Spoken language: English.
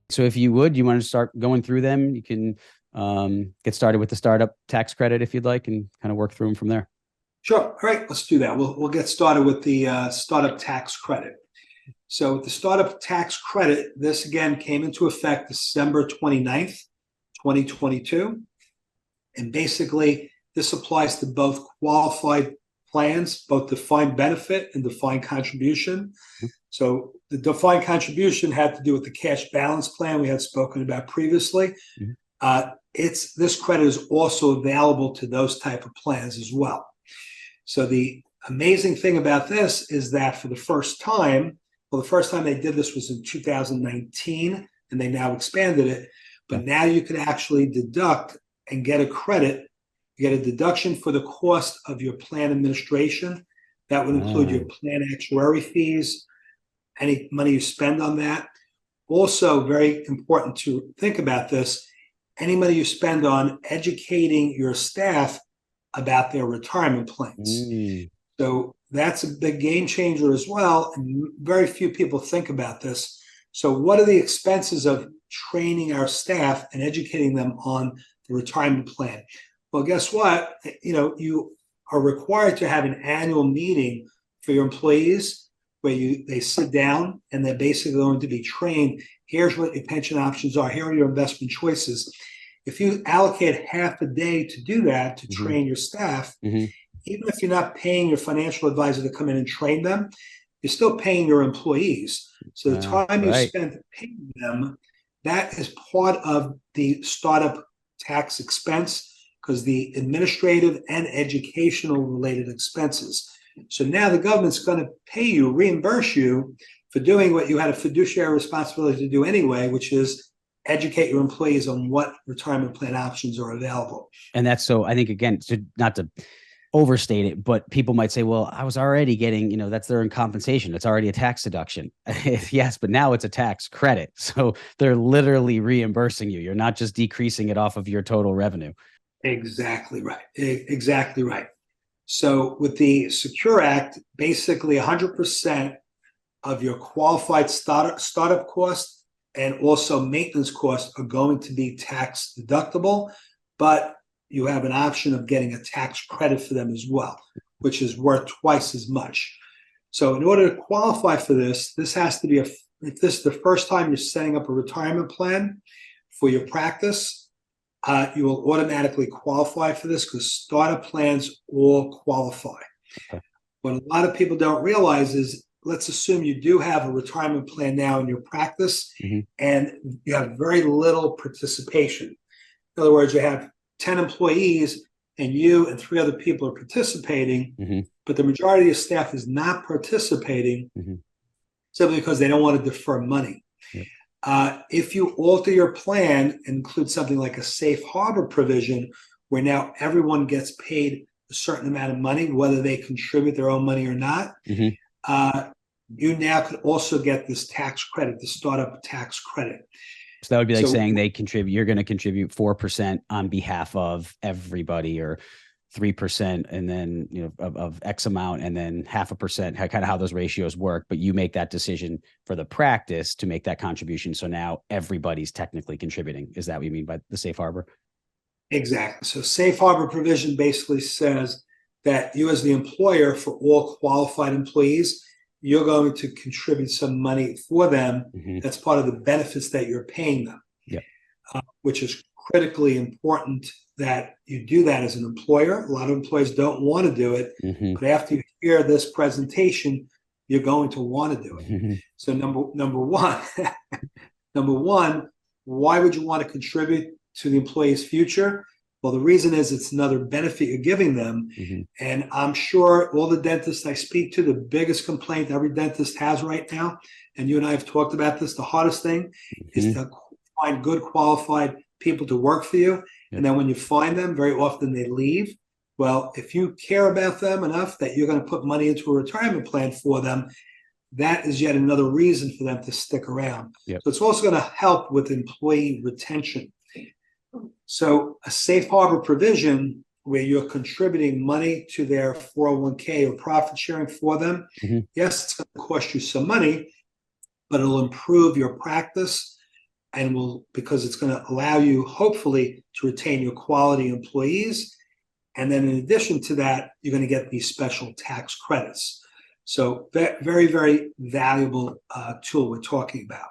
So if you would, you want to start going through them, you can get started with the startup tax credit if you'd like, and kind of work through them from there. Sure. All right, let's do that. We'll get started with the startup tax credit. So with the startup tax credit, this again came into effect December 29th, 2022. And basically, this applies to both qualified plans, both defined benefit and defined contribution. So the defined contribution had to do with the cash balance plan we had spoken about previously. This credit is also available to those type of plans as well. So the amazing thing about this is that for the first time, well, the first time they did this was in 2019, and they now expanded it. But now you can actually deduct and get a credit. You get a deduction for the cost of your plan administration. That would include your plan actuary fees, any money you spend on that. Also, very important to think about this, any money you spend on educating your staff about their retirement plans. So that's a big game changer as well. And very few people think about this. So what are the expenses of training our staff and educating them on the retirement plan? Well, guess what? You are required to have an annual meeting for your employees where they sit down and they're basically going to be trained. Here's what your pension options are. Here are your investment choices. If you allocate half a day to do that, to train your staff, even if you're not paying your financial advisor to come in and train them, you're still paying your employees. So the time you spend paying them, that is part of the startup tax expense, because the administrative and educational related expenses. So now the government's going to pay you, reimburse you for doing what you had a fiduciary responsibility to do anyway, which is educate your employees on what retirement plan options are available. And that's so, I think, again, not to overstate it, but people might say, well, I was already getting, that's their compensation. It's already a tax deduction. Yes, but now it's a tax credit. So they're literally reimbursing you. You're not just decreasing it off of your total revenue. Exactly right. Exactly right. So with the Secure Act, basically 100% of your qualified startup costs and also maintenance costs are going to be tax deductible, but you have an option of getting a tax credit for them as well, which is worth twice as much. So in order to qualify for this has to be if this is the first time you're setting up a retirement plan for your practice, you will automatically qualify for this because startup plans all qualify. Okay. What a lot of people don't realize is, let's assume you do have a retirement plan now in your practice and you have very little participation. In other words, you have 10 employees and you and 3 other people are participating, but the majority of staff is not participating simply because they don't want to defer money. If you alter your plan and include something like a safe harbor provision, where now everyone gets paid a certain amount of money, whether they contribute their own money or not, you now could also get this tax credit, the startup tax credit. So that would be like saying you're going to contribute 4% on behalf of everybody, or 3%, and then, of X amount, and then 0.5%, kind of how those ratios work. But you make that decision for the practice to make that contribution. So now everybody's technically contributing. Is that what you mean by the safe harbor? Exactly. So safe harbor provision basically says that you, as the employer, for all qualified employees, you're going to contribute some money for them. That's part of the benefits that you're paying them, which is critically important that you do that as an employer. A lot of employees don't want to do it, but after you hear this presentation, you're going to want to do it. So number one, why would you want to contribute to the employee's future? Well, the reason is it's another benefit you're giving them. And I'm sure all the dentists I speak to, the biggest complaint every dentist has right now, and you and I have talked about this, the hardest thing is to find good qualified people to work for you. And then when you find them, very often they leave. Well, if you care about them enough that you're going to put money into a retirement plan for them, that is yet another reason for them to stick around. So it's also going to help with employee retention. So a safe harbor provision where you're contributing money to their 401k or profit sharing for them, yes, it's going to cost you some money, but it'll improve your practice. and because it's going to allow you hopefully to retain your quality employees. And then in addition to that, you're going to get these special tax credits. So very, very valuable tool we're talking about.